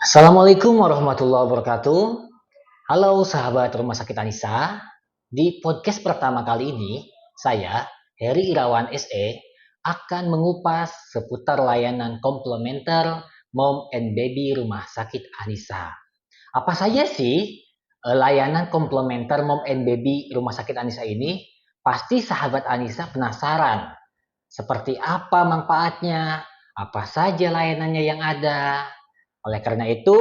Assalamualaikum warahmatullahi wabarakatuh. Halo sahabat Rumah Sakit Anissa. Di podcast pertama kali ini, saya, Heri Irawan SE, akan mengupas seputar layanan komplementer Mom and Baby Rumah Sakit Anissa. Apa saja sih layanan komplementer Mom and Baby Rumah Sakit Anissa ini? Pasti sahabat Anissa penasaran. Seperti apa manfaatnya? Apa saja layanannya yang ada? Oleh karena itu,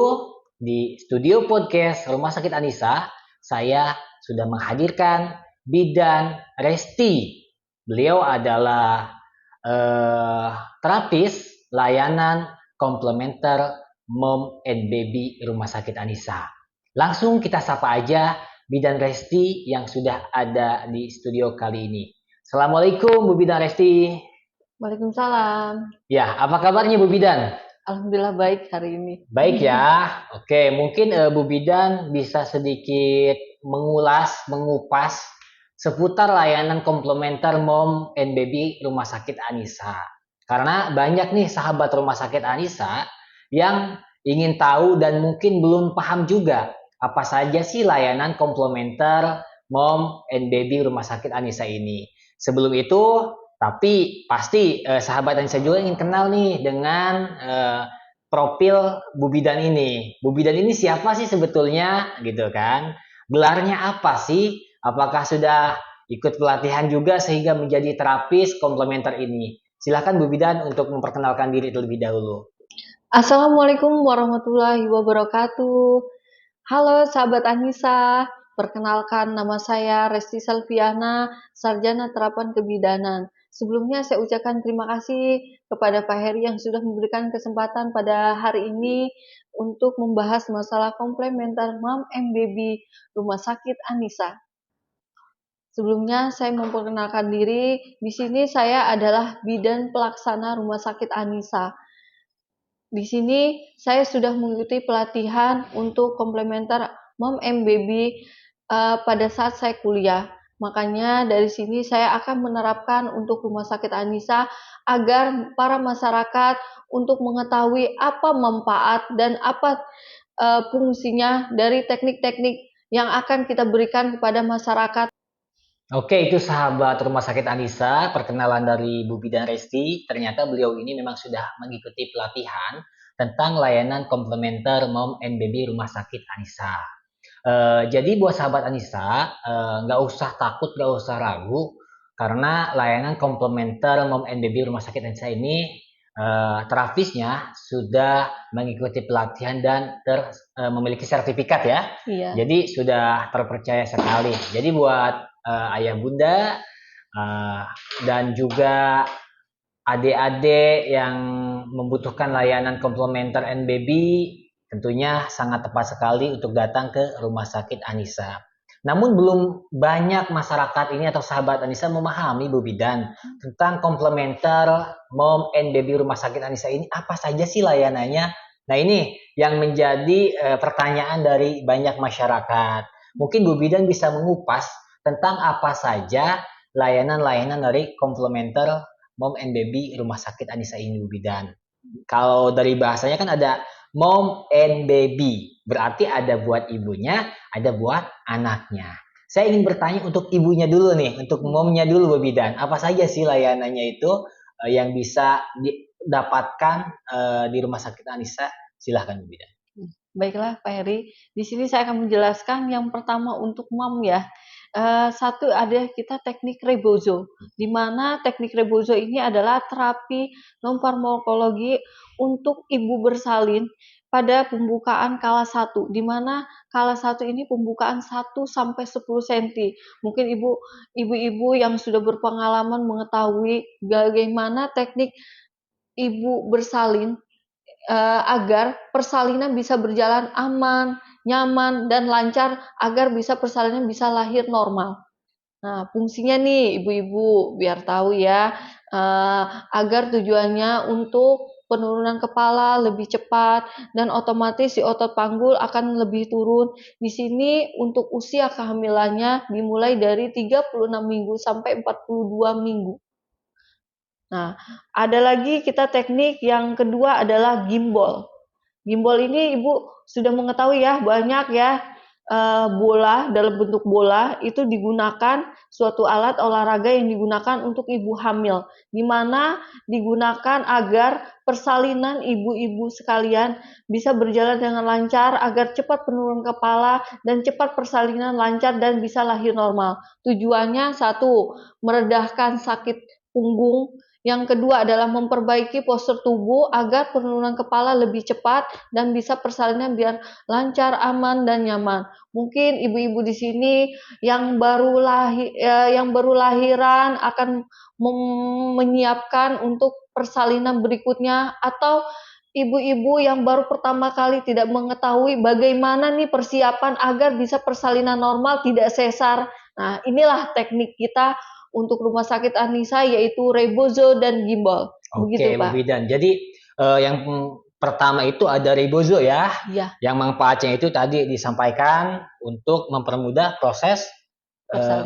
di studio podcast Rumah Sakit Anissa, saya sudah menghadirkan Bidan Resti. Beliau adalah terapis layanan komplementer Mom and Baby Rumah Sakit Anissa. Langsung kita sapa aja Bidan Resti yang sudah ada di studio kali ini. Assalamualaikum Bu Bidan Resti. Waalaikumsalam. Ya, apa kabarnya Bu Bidan? Alhamdulillah baik hari ini. Baik ya. Oke, mungkin Bu Bidan bisa sedikit mengupas seputar layanan komplementer Mom and Baby Rumah Sakit Anissa. Karena banyak nih sahabat Rumah Sakit Anissa yang ingin tahu dan mungkin belum paham juga apa saja sih layanan komplementer Mom and Baby Rumah Sakit Anissa ini. Sebelum itu, tapi pasti sahabat Anissa juga ingin kenal nih dengan profil Bu Bidan ini. Bu Bidan ini siapa sih sebetulnya gitu kan? Gelarnya apa sih? Apakah sudah ikut pelatihan juga sehingga menjadi terapis komplementer ini? Silakan Bu Bidan untuk memperkenalkan diri terlebih dahulu. Assalamualaikum warahmatullahi wabarakatuh. Halo sahabat Anissa, perkenalkan nama saya Resti Salviana, Sarjana Terapan Kebidanan. Sebelumnya saya ucapkan terima kasih kepada Pak Heri yang sudah memberikan kesempatan pada hari ini untuk membahas masalah komplementer Mom and Baby Rumah Sakit Anissa. Sebelumnya saya memperkenalkan diri, di sini saya adalah bidan pelaksana Rumah Sakit Anissa. Di sini saya sudah mengikuti pelatihan untuk komplementer Mom and Baby pada saat saya kuliah. Makanya dari sini saya akan menerapkan untuk Rumah Sakit Anissa agar para masyarakat untuk mengetahui apa manfaat dan apa fungsinya dari teknik-teknik yang akan kita berikan kepada masyarakat. Oke, itu sahabat Rumah Sakit Anissa, perkenalan dari Bu Bidan Resti. Ternyata beliau ini memang sudah mengikuti pelatihan tentang layanan komplementer Mom and Baby Rumah Sakit Anissa. Jadi buat sahabat Anissa, nggak usah takut, nggak usah ragu, karena layanan komplementer Mom and Baby Rumah Sakit Anissa ini terafisnya sudah mengikuti pelatihan dan memiliki sertifikat ya. Iya. Jadi sudah terpercaya sekali. Jadi buat ayah bunda dan juga adik-adik yang membutuhkan layanan komplementer and baby tentunya sangat tepat sekali untuk datang ke Rumah Sakit Anissa. Namun belum banyak masyarakat ini atau sahabat Anissa memahami Bu Bidan tentang komplementer Mom and Baby Rumah Sakit Anissa ini apa saja sih layanannya. Nah ini yang menjadi pertanyaan dari banyak masyarakat. Mungkin Bu Bidan bisa mengupas tentang apa saja layanan-layanan dari komplementer Mom and Baby Rumah Sakit Anissa ini Bu Bidan. Kalau dari bahasanya kan ada Mom and Baby, berarti ada buat ibunya, ada buat anaknya. Saya ingin bertanya untuk ibunya dulu nih, untuk momnya dulu Bu Bidan. Apa saja sih layanannya itu yang bisa didapatkan di Rumah Sakit Anissa? Silahkan Bu Bidan. Baiklah Pak Heri, di sini saya akan menjelaskan yang pertama untuk mom ya. Satu ada kita teknik rebozo, di mana teknik rebozo ini adalah terapi non-farmakologi untuk ibu bersalin pada pembukaan kala 1, di mana kala 1 ini pembukaan 1 sampai 10 cm. Mungkin ibu-ibu yang sudah berpengalaman mengetahui bagaimana teknik ibu bersalin agar persalinan bisa berjalan aman, nyaman, dan lancar agar bisa persalinan bisa lahir normal. Nah, fungsinya nih ibu-ibu biar tahu ya, agar tujuannya untuk penurunan kepala lebih cepat dan otomatis si otot panggul akan lebih turun. Di sini untuk usia kehamilannya dimulai dari 36 minggu sampai 42 minggu. Nah, ada lagi kita teknik yang kedua adalah gimbal. Gimbal ini Ibu sudah mengetahui ya, banyak ya, bola dalam bentuk bola itu digunakan suatu alat olahraga yang digunakan untuk ibu hamil, di mana digunakan agar persalinan ibu-ibu sekalian bisa berjalan dengan lancar, agar cepat penurunan kepala dan cepat persalinan lancar dan bisa lahir normal. Tujuannya satu, meredahkan sakit punggung. Yang kedua adalah memperbaiki postur tubuh agar penurunan kepala lebih cepat dan bisa persalinan biar lancar, aman, dan nyaman. Mungkin ibu-ibu di sini yang baru lahiran akan menyiapkan untuk persalinan berikutnya, atau ibu-ibu yang baru pertama kali tidak mengetahui bagaimana nih persiapan agar bisa persalinan normal, tidak sesar. Nah, inilah teknik kita untuk Rumah Sakit Anissa, yaitu rebozo dan gimbal. Begitu, Oke, Bu Pak. Bidan. Jadi yang pertama itu ada rebozo ya, Iya, yang manfaatnya itu tadi disampaikan untuk mempermudah proses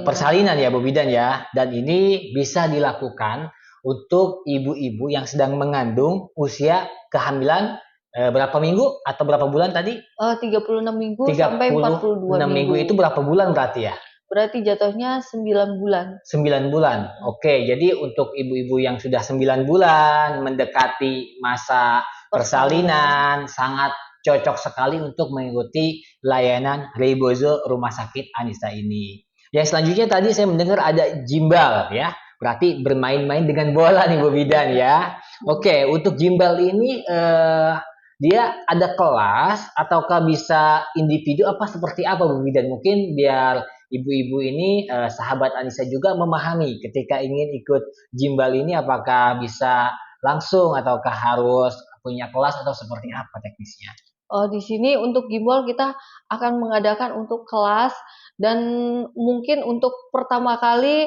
persalinan ya Bu Bidan ya. Dan ini bisa dilakukan untuk ibu-ibu yang sedang mengandung usia kehamilan berapa minggu atau berapa bulan tadi? 36 minggu sampai 42 36 minggu itu minggu. berapa bulan berarti ya? Berarti jatuhnya 9 bulan. 9 bulan. Oke, jadi untuk ibu-ibu yang sudah 9 bulan mendekati masa persalinan sangat cocok sekali untuk mengikuti layanan rebozo Rumah Sakit Anissa ini. Yang selanjutnya tadi saya mendengar ada gimbal ya. Berarti bermain-main dengan bola nih Bu Bidan ya. Oke, untuk gimbal ini dia ada kelas ataukah bisa individu apa seperti apa Bu Bidan? Mungkin biar ibu-ibu ini sahabat Anissa juga memahami ketika ingin ikut gimbal ini apakah bisa langsung ataukah harus punya kelas atau seperti apa teknisnya? Di sini untuk gimbal kita akan mengadakan untuk kelas, dan mungkin untuk pertama kali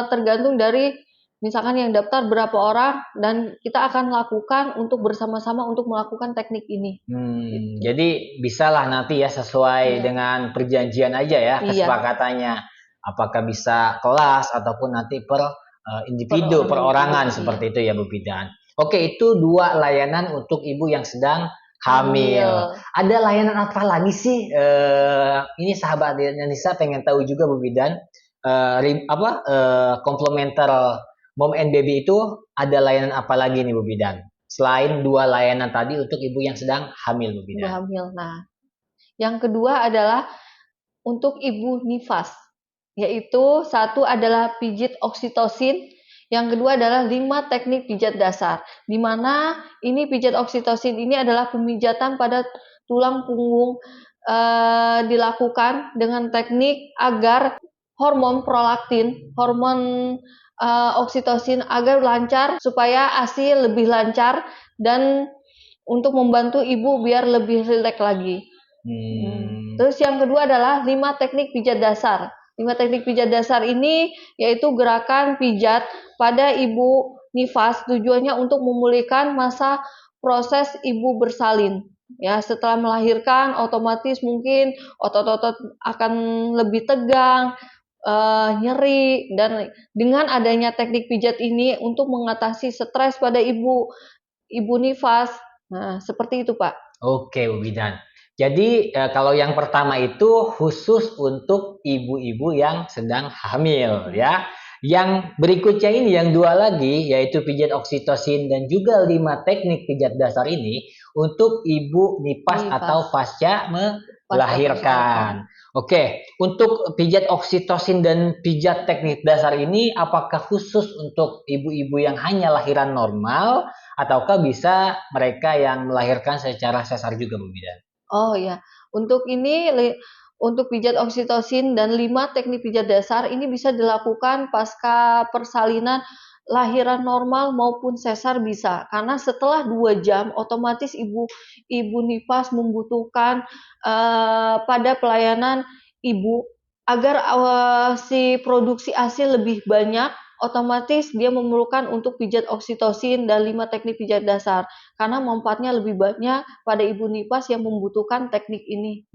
tergantung dari misalkan yang daftar berapa orang, dan kita akan lakukan untuk bersama-sama untuk melakukan teknik ini. Gitu. Jadi bisalah nanti ya sesuai Iya. dengan perjanjian aja ya Iya. kesepakatannya. Apakah bisa kelas ataupun nanti per individu, perorangan Iya. seperti itu ya Bu Bidan. Oke, itu 2 layanan untuk ibu yang sedang hamil. Ada layanan apa lagi sih? Ini sahabat Anissa pengen tahu juga Bu Bidan. Komplementer Mom and Baby itu ada layanan apa lagi nih Bu Bidan? Selain 2 layanan tadi untuk ibu yang sedang hamil Bu Ibu Bidan. hamil. Nah, yang kedua adalah untuk ibu nifas, yaitu satu adalah pijit oksitosin, yang kedua adalah 5 teknik pijat dasar, di mana ini pijat oksitosin ini adalah pemijatan pada tulang punggung, dilakukan dengan teknik agar hormon prolaktin, hormon oksitosin agar lancar, supaya ASI lebih lancar dan untuk membantu ibu biar lebih rileks lagi. Terus yang kedua adalah 5 teknik pijat dasar. 5 teknik pijat dasar ini yaitu gerakan pijat pada ibu nifas, tujuannya untuk memulihkan masa proses ibu bersalin. Ya, setelah melahirkan otomatis mungkin otot-otot akan lebih tegang, nyeri, dan dengan adanya teknik pijat ini untuk mengatasi stres pada ibu nifas. Nah, seperti itu, Pak. Oke Bu Bidan. Jadi kalau yang pertama itu khusus untuk ibu-ibu yang sedang hamil ya. Yang berikutnya ini yang 2 lagi yaitu pijat oksitosin dan juga 5 teknik pijat dasar ini untuk ibu nifas atau pasca melahirkan. Oke, untuk pijat oksitosin dan pijat teknik dasar ini apakah khusus untuk ibu-ibu yang hanya lahiran normal ataukah bisa mereka yang melahirkan secara sesar juga Bu Bidan? Oh ya, untuk ini untuk pijat oksitosin dan 5 teknik pijat dasar ini bisa dilakukan pasca persalinan lahiran normal maupun sesar bisa. Karena setelah 2 jam otomatis ibu nifas membutuhkan pada pelayanan ibu agar si produksi ASI lebih banyak, otomatis dia memerlukan untuk pijat oksitosin dan 5 teknik pijat dasar. Karena manfaatnya lebih banyak pada ibu nifas yang membutuhkan teknik ini.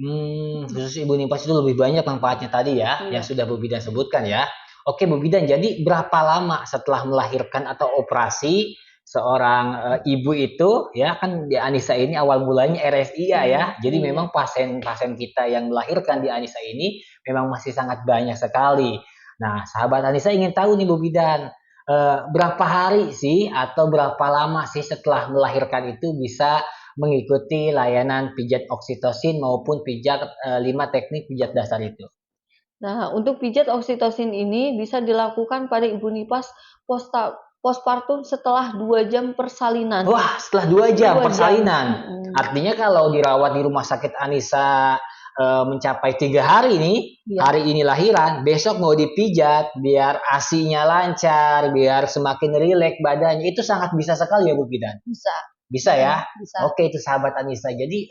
Khusus ibu nifas itu lebih banyak manfaatnya tadi ya, yang sudah Bu Bidan sebutkan ya. Oke Bu Bidan, jadi berapa lama setelah melahirkan atau operasi seorang ibu itu ya kan di Anissa ini awal mulanya RSIA ya. Jadi Iya. memang pasien-pasien kita yang melahirkan di Anissa ini memang masih sangat banyak sekali. Nah, sahabat Anissa ingin tahu nih Bu Bidan, berapa hari sih atau berapa lama sih setelah melahirkan itu bisa mengikuti layanan pijat oksitosin maupun pijat 5 teknik pijat dasar itu? Nah, untuk pijat oksitosin ini bisa dilakukan pada ibu nifas postpartum setelah 2 jam persalinan. Wah, setelah 2 jam 2 jam. persalinan. Artinya kalau dirawat di rumah sakit Anissa mencapai 3 hari nih, Iya. hari ini lahiran, besok mau dipijat biar ASI-nya lancar, biar semakin rileks badannya, itu sangat bisa sekali ya Bu Bidan. Bisa. Bisa ya? Bisa. Oke, itu sahabat Anissa. Jadi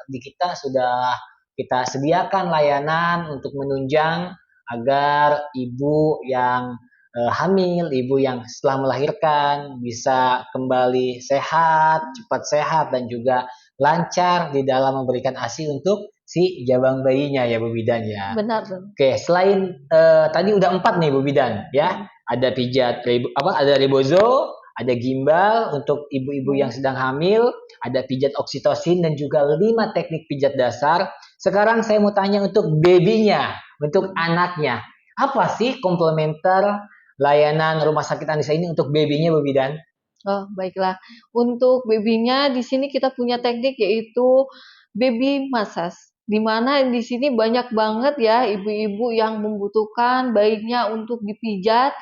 di kita sudah kita sediakan layanan untuk menunjang agar ibu yang hamil, ibu yang setelah melahirkan bisa kembali sehat, cepat sehat dan juga lancar di dalam memberikan ASI untuk si jabang bayinya ya Bu Bidan ya. Benar. Oke, selain tadi udah 4 nih Bu Bidan ya. Ada pijat ada rebozo, ada gimbal untuk ibu-ibu yang sedang hamil, ada pijat oksitosin dan juga 5 teknik pijat dasar. Sekarang saya mau tanya untuk babynya, untuk anaknya. Apa sih komplementer layanan rumah sakit Anissa ini untuk babynya Bu Bidan? Oh, baiklah. Untuk babynya di sini kita punya teknik yaitu baby massage. Di mana di sini banyak banget ya ibu-ibu yang membutuhkan bayinya untuk dipijat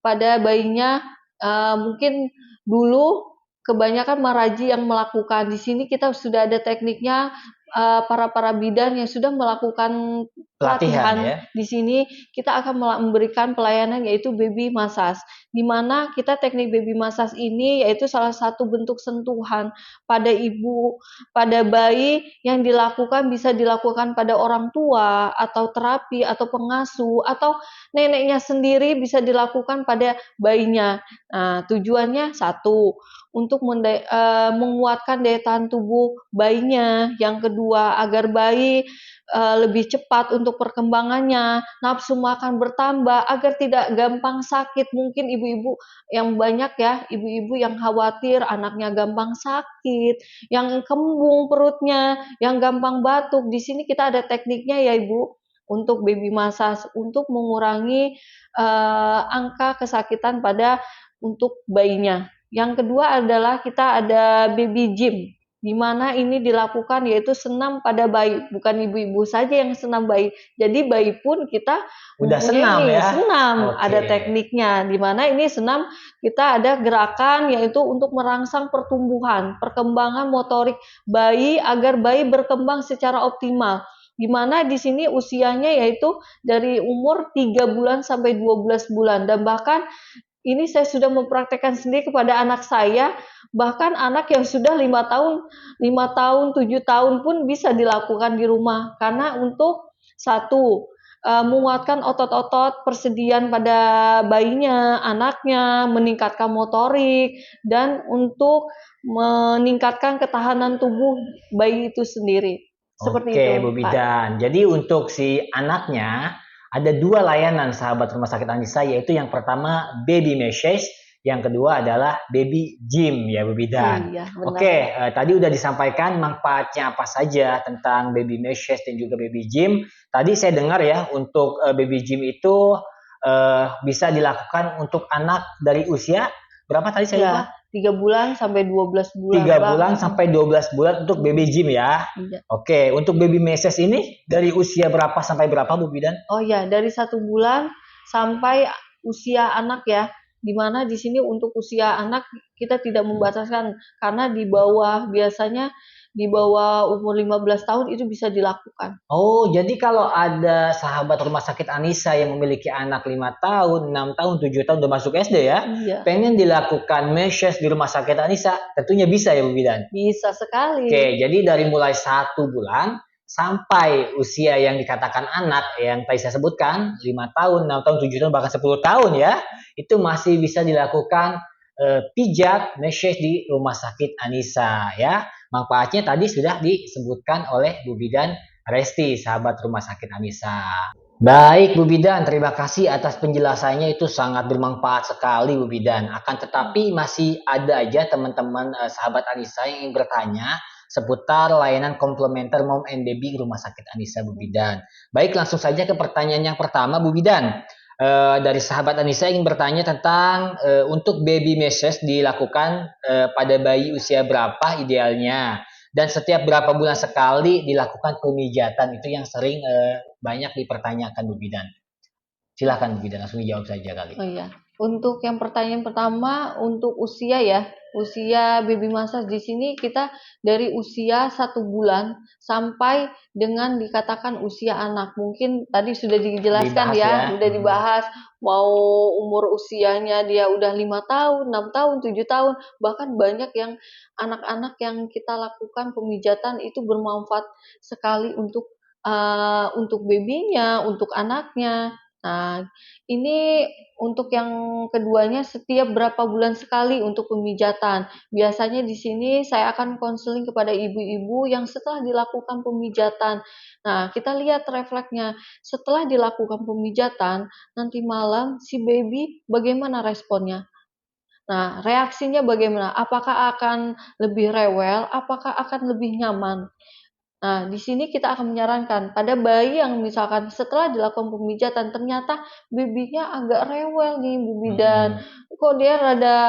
pada bayinya. Mungkin dulu kebanyakan maraji yang melakukan. Di sini kita sudah ada tekniknya, para bidan yang sudah melakukan Pelatihan ya. di sini kita akan memberikan pelayanan yaitu baby massage. Di mana kita teknik baby massage ini yaitu salah satu bentuk sentuhan pada ibu, pada bayi yang dilakukan bisa dilakukan pada orang tua atau terapi atau pengasuh atau neneknya sendiri bisa dilakukan pada bayinya. Nah, tujuannya satu, untuk menguatkan daya tahan tubuh bayinya. Yang kedua, agar bayi lebih cepat untuk perkembangannya, nafsu makan bertambah, agar tidak gampang sakit. Mungkin ibu-ibu yang banyak ya, ibu-ibu yang khawatir anaknya gampang sakit, yang kembung perutnya, yang gampang batuk. Di sini kita ada tekniknya ya Ibu, untuk baby massage, untuk mengurangi angka kesakitan untuk bayinya. Yang kedua adalah kita ada baby gym, di mana ini dilakukan yaitu senam pada bayi, bukan ibu-ibu saja yang senam bayi. Jadi bayi pun kita Udah senam ya? senam, Oke. ada tekniknya. Di mana ini senam kita ada gerakan yaitu untuk merangsang pertumbuhan, perkembangan motorik bayi agar bayi berkembang secara optimal. Di mana di sini usianya yaitu dari umur 3 bulan sampai 12 bulan dan bahkan ini saya sudah mempraktekkan sendiri kepada anak saya, bahkan anak yang sudah 5 tahun, 7 tahun pun bisa dilakukan di rumah. Karena untuk satu, menguatkan otot-otot persediaan pada bayinya, anaknya, meningkatkan motorik, dan untuk meningkatkan ketahanan tubuh bayi itu sendiri. Seperti Oke, itu, Bu Pak. Bidan. Jadi untuk si anaknya ada 2 layanan sahabat rumah sakit Anissa, yaitu yang pertama baby massage, yang kedua adalah baby gym ya Bu Bidan. Iya, benar. Oke, tadi udah disampaikan manfaatnya apa saja tentang baby massage dan juga baby gym. Tadi saya dengar ya untuk baby gym itu bisa dilakukan untuk anak dari usia berapa tadi saya lupa? 3 bulan sampai 12 bulan. 3 bulan sampai 12 bulan untuk baby gym ya. Iya. Oke, untuk baby massage ini dari usia berapa sampai berapa Bu Bidan? Oh ya, dari 1 bulan sampai usia anak ya. Di mana di sini untuk usia anak kita tidak membataskan karena biasanya di bawah umur 15 tahun itu bisa dilakukan. Oh, jadi kalau ada sahabat rumah sakit Anissa yang memiliki anak 5 tahun, 6 tahun, 7 tahun udah masuk SD ya, Iya. pengen dilakukan massage di rumah sakit Anissa, tentunya bisa ya Bu Bidan? Bisa sekali. Oke, jadi dari mulai 1 bulan sampai usia yang dikatakan anak yang tadi saya sebutkan 5 tahun, 6 tahun, 7 tahun, bahkan 10 tahun ya, itu masih bisa dilakukan pijat massage di rumah sakit Anissa ya. Manfaatnya tadi sudah disebutkan oleh Bu Bidan Resti, sahabat rumah sakit Anissa. Baik Bu Bidan, terima kasih atas penjelasannya itu sangat bermanfaat sekali Bu Bidan. Akan tetapi masih ada aja teman-teman sahabat Anissa yang ingin bertanya seputar layanan komplementer Mom and Baby Rumah Sakit Anissa Bu Bidan. Baik, langsung saja ke pertanyaan yang pertama Bu Bidan. Dari sahabat Anissa ingin bertanya tentang untuk baby measures dilakukan pada bayi usia berapa idealnya? Dan setiap berapa bulan sekali dilakukan pemijatan itu yang sering banyak dipertanyakan Bu Bidan. Silahkan Bu Bidan langsung dijawab saja kali. Oh iya, untuk yang pertanyaan pertama untuk usia ya, usia baby massage di sini kita dari usia 1 bulan sampai dengan dikatakan usia anak. Mungkin tadi sudah dijelaskan Dibahas ya, ya. udah dibahas mau umur usianya dia udah 5 tahun, 6 tahun, 7 tahun, bahkan banyak yang anak-anak yang kita lakukan pemijatan itu bermanfaat sekali untuk babynya, untuk anaknya. Nah, ini untuk yang keduanya setiap berapa bulan sekali untuk pemijatan. Biasanya di sini saya akan konseling kepada ibu-ibu yang setelah dilakukan pemijatan. Nah, kita lihat refleksnya. Setelah dilakukan pemijatan, nanti malam si baby bagaimana responnya? Nah, reaksinya bagaimana? Apakah akan lebih rewel? Apakah akan lebih nyaman? Nah, di sini kita akan menyarankan pada bayi yang misalkan setelah dilakukan pemijatan ternyata bibinya agak rewel nih, Bu Bidan. Kok dia rada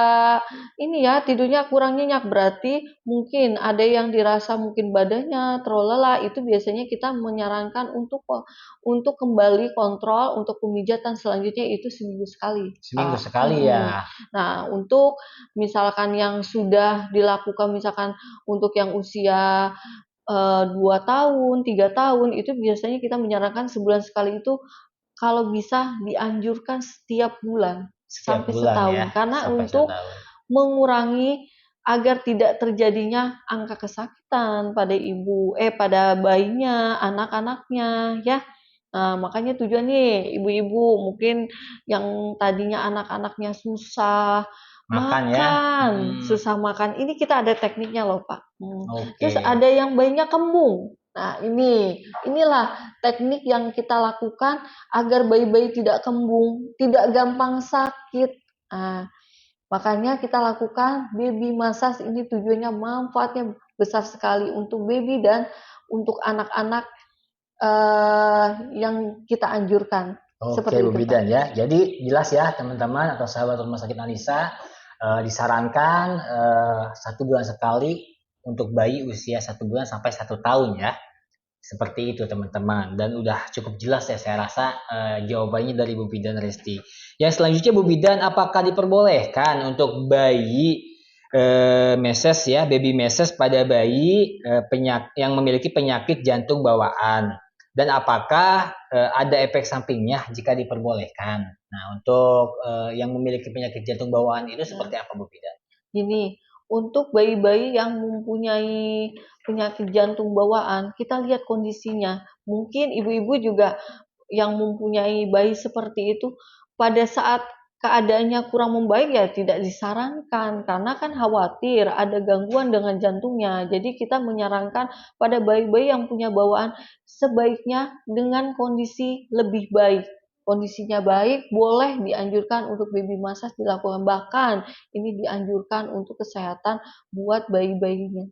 ini ya tidurnya kurang nyenyak, berarti mungkin ada yang dirasa mungkin badannya terlalu lelah. Itu biasanya kita menyarankan untuk kembali kontrol untuk pemijatan selanjutnya itu seminggu sekali. Seminggu sekali ya. Nah, untuk misalkan yang sudah dilakukan misalkan untuk yang usia 2 tahun, 3 tahun, itu biasanya kita menyarankan sebulan sekali itu kalau bisa dianjurkan setiap bulan Setiap sampai bulan ya, setahun. Karena sampai untuk setahun. mengurangi agar tidak terjadinya angka kesakitan pada bayinya, anak-anaknya ya. Nah, makanya tujuan nih ibu-ibu mungkin yang tadinya anak-anaknya susah Makan ya. susah makan, ini kita ada tekniknya loh Pak. Oke. Terus ada yang bayinya kembung. Nah, inilah teknik yang kita lakukan agar bayi-bayi tidak kembung, tidak gampang sakit. Nah, makanya kita lakukan baby massage ini tujuannya manfaatnya besar sekali untuk baby dan untuk anak-anak yang kita anjurkan. Oke Seperti Bu itu, Pak. Bidan ya. Jadi jelas ya teman-teman atau sahabat rumah sakit Anissa disarankan 1 bulan sekali untuk bayi usia 1 bulan sampai 1 tahun ya. Seperti itu teman-teman. Dan udah cukup jelas ya saya rasa jawabannya dari Bu Bidan Resti. Yang selanjutnya Bu Bidan, apakah diperbolehkan untuk bayi meses ya, baby meses pada bayi yang memiliki penyakit jantung bawaan? Dan apakah ada efek sampingnya jika diperbolehkan? Nah, untuk yang memiliki penyakit jantung bawaan itu seperti apa Bu Bidan? Gini, untuk bayi-bayi yang mempunyai penyakit jantung bawaan, kita lihat kondisinya. Mungkin ibu-ibu juga yang mempunyai bayi seperti itu, pada saat keadaannya kurang membaik ya tidak disarankan, karena kan khawatir ada gangguan dengan jantungnya. Jadi kita menyarankan pada bayi-bayi yang punya bawaan sebaiknya dengan kondisi lebih baik. Kondisinya baik, boleh dianjurkan untuk baby massage dilakukan. Bahkan ini dianjurkan untuk kesehatan buat bayi-bayinya.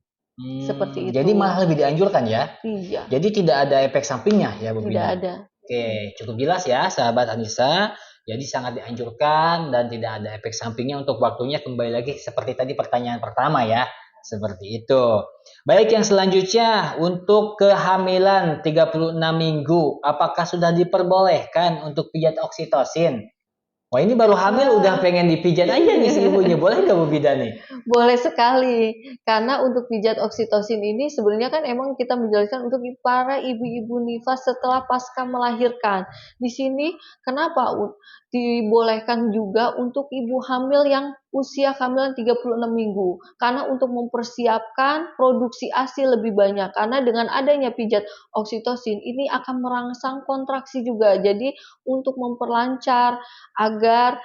Seperti Jadi itu. malah lebih dianjurkan ya. Iya, Jadi tidak ada efek sampingnya ya Bu tidak Bidan. ada. Oke, cukup jelas ya sahabat Anissa. Jadi sangat dianjurkan dan tidak ada efek sampingnya untuk waktunya kembali lagi seperti tadi pertanyaan pertama ya. Seperti itu. Baik, yang selanjutnya untuk kehamilan 36 minggu, apakah sudah diperbolehkan untuk pijat oksitosin? Wah, ini baru hamil udah pengen dipijat aja nih si ibunya. Boleh nggak Bu Bidan nih? Boleh sekali, karena untuk pijat oksitosin ini sebenarnya kan emang kita menjelaskan untuk para ibu-ibu nifas setelah pasca melahirkan. Di sini kenapa dibolehkan juga untuk ibu hamil yang usia kehamilan 36 minggu? Karena untuk mempersiapkan produksi ASI lebih banyak. Karena dengan adanya pijat oksitosin ini akan merangsang kontraksi juga. Jadi untuk memperlancar agar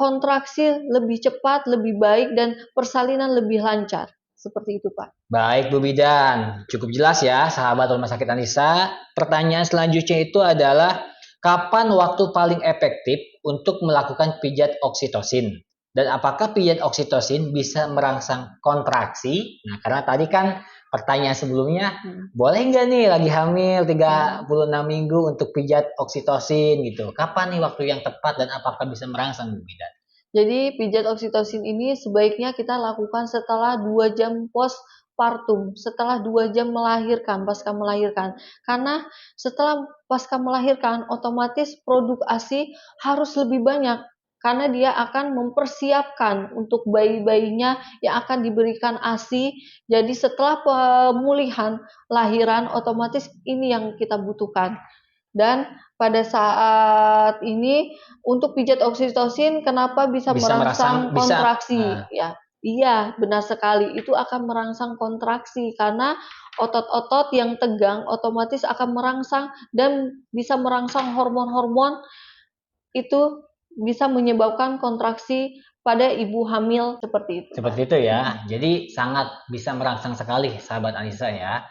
kontraksi lebih cepat, lebih baik dan persalinan lebih lancar. Seperti itu, Pak. Baik Bu Bidan, cukup jelas ya sahabat Rumah Sakit Anissa. Pertanyaan selanjutnya itu adalah kapan waktu paling efektif untuk melakukan pijat oksitosin? Dan apakah pijat oksitosin bisa merangsang kontraksi? Nah, karena tadi kan pertanyaan sebelumnya, boleh nggak nih lagi hamil 36 minggu untuk pijat oksitosin gitu? Kapan nih waktu yang tepat dan apakah bisa merangsang Bu Bidan? Jadi pijat oksitosin ini sebaiknya kita lakukan setelah 2 jam postpartum, setelah 2 jam melahirkan, pasca melahirkan. Karena setelah pasca melahirkan, otomatis produk ASI harus lebih banyak, karena dia akan mempersiapkan untuk bayi-bayinya yang akan diberikan ASI. Jadi setelah pemulihan lahiran, otomatis ini yang kita butuhkan. Dan pada saat ini untuk pijat oksitosin kenapa bisa merangsang kontraksi? Ya, iya, benar sekali. Itu akan merangsang kontraksi karena otot-otot yang tegang otomatis akan merangsang dan bisa merangsang hormon-hormon itu bisa menyebabkan kontraksi pada ibu hamil seperti itu. Seperti itu ya. Jadi sangat bisa merangsang sekali sahabat Anissa ya.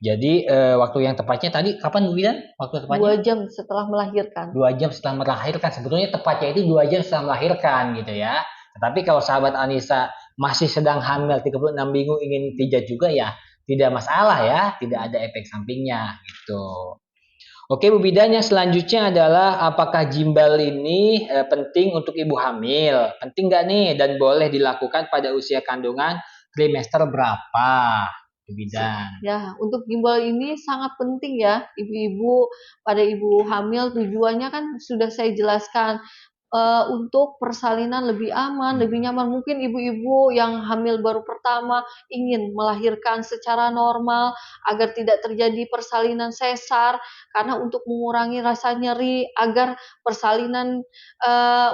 Jadi waktu yang tepatnya tadi kapan Bu Bidan? Waktu tepatnya? 2 jam setelah melahirkan. 2 jam setelah melahirkan. Sebetulnya tepatnya itu 2 jam setelah melahirkan gitu ya. Tetapi kalau sahabat Anissa masih sedang hamil 36 minggu ingin pijat juga ya tidak masalah ya, tidak ada efek sampingnya gitu. Oke Bu Bidan, yang selanjutnya adalah apakah gimbal ini penting untuk ibu hamil? Penting nggak nih dan boleh dilakukan pada usia kandungan trimester berapa? Bu Bidan. Ya, untuk gimbal ini sangat penting ya, ibu-ibu pada ibu hamil tujuannya kan sudah saya jelaskan untuk persalinan lebih aman, lebih nyaman. Mungkin ibu-ibu yang hamil baru pertama ingin melahirkan secara normal agar tidak terjadi persalinan sesar, karena untuk mengurangi rasa nyeri agar persalinan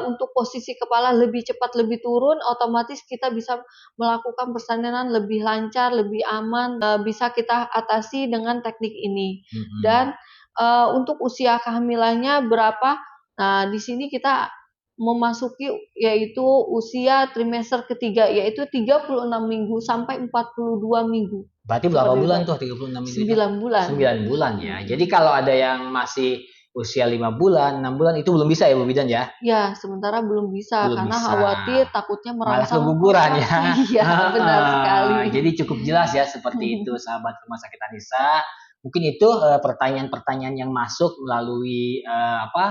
untuk posisi kepala lebih cepat lebih turun, otomatis kita bisa melakukan persalinan lebih lancar, lebih aman, bisa kita atasi dengan teknik ini. Dan untuk usia kehamilannya berapa? Nah, di sini kita memasuki yaitu usia trimester ketiga, yaitu 36 minggu sampai 42 minggu. Berarti berapa bulan tuh 36 minggu? 9 bulan. 9 bulan ya. Jadi kalau ada yang masih usia 5 bulan, 6 bulan itu belum bisa ya Bu Bidan ya? Ya, sementara belum bisa Belum karena bisa. khawatir takutnya Malah merangsang keguguran ya. Iya, benar sekali. Jadi cukup jelas ya seperti itu sahabat Rumah Sakit Anissa. Mungkin itu pertanyaan-pertanyaan yang masuk melalui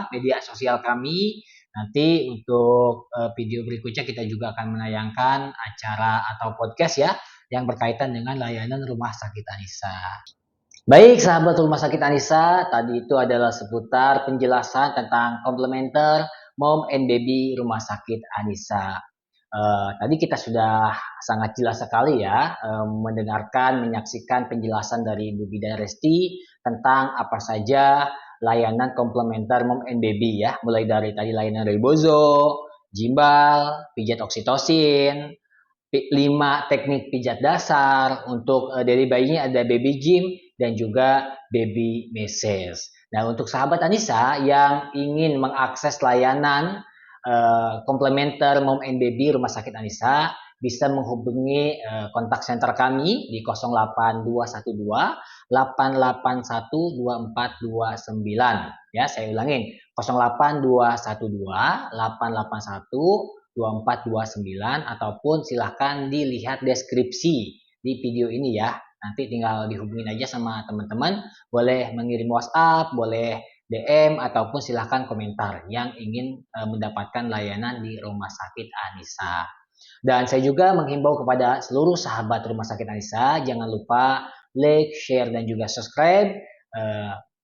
media sosial kami. Nanti untuk video berikutnya kita juga akan menayangkan acara atau podcast ya yang berkaitan dengan layanan Rumah Sakit Anissa. Baik sahabat Rumah Sakit Anissa, tadi itu adalah seputar penjelasan tentang komplementer Mom and Baby Rumah Sakit Anissa. Tadi kita sudah sangat jelas sekali ya mendengarkan, menyaksikan penjelasan dari Bu Bidan Resti tentang apa saja layanan komplementer Mom and Baby ya, mulai dari tadi layanan rebozo, gimbal, pijat oksitosin, 5 teknik pijat dasar, untuk dari bayinya ada baby gym dan juga baby massage. Nah, untuk sahabat Anissa yang ingin mengakses layanan komplementer Mom and Baby Rumah Sakit Anissa bisa menghubungi kontak center kami di 08212 881 2429 ya, saya ulangin 08212 881 2429 ataupun silahkan dilihat deskripsi di video ini ya. Nanti tinggal dihubungin aja sama teman-teman, boleh mengirim WhatsApp, boleh DM ataupun silahkan komentar yang ingin mendapatkan layanan di Rumah Sakit Anissa. Dan saya juga menghimbau kepada seluruh sahabat Rumah Sakit Anissa, jangan lupa like, share, dan juga subscribe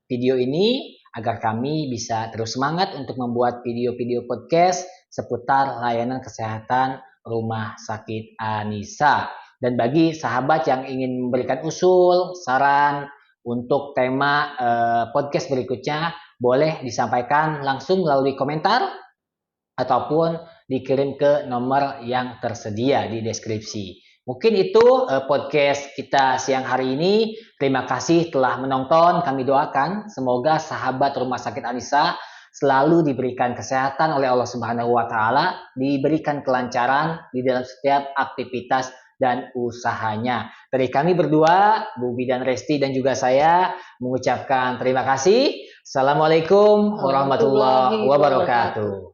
video ini agar kami bisa terus semangat untuk membuat video-video podcast seputar layanan kesehatan Rumah Sakit Anissa. Dan bagi sahabat yang ingin memberikan usul, saran untuk tema podcast berikutnya, boleh disampaikan langsung melalui komentar ataupun dikirim ke nomor yang tersedia di deskripsi. Mungkin itu podcast kita siang hari ini. Terima kasih telah menonton. Kami doakan semoga sahabat Rumah Sakit Anissa selalu diberikan kesehatan oleh Allah Subhanahu wa Ta'ala, diberikan kelancaran di dalam setiap aktivitas dan usahanya. Dari kami berdua, Bubi dan Resti dan juga saya mengucapkan terima kasih. Assalamualaikum warahmatullahi wabarakatuh.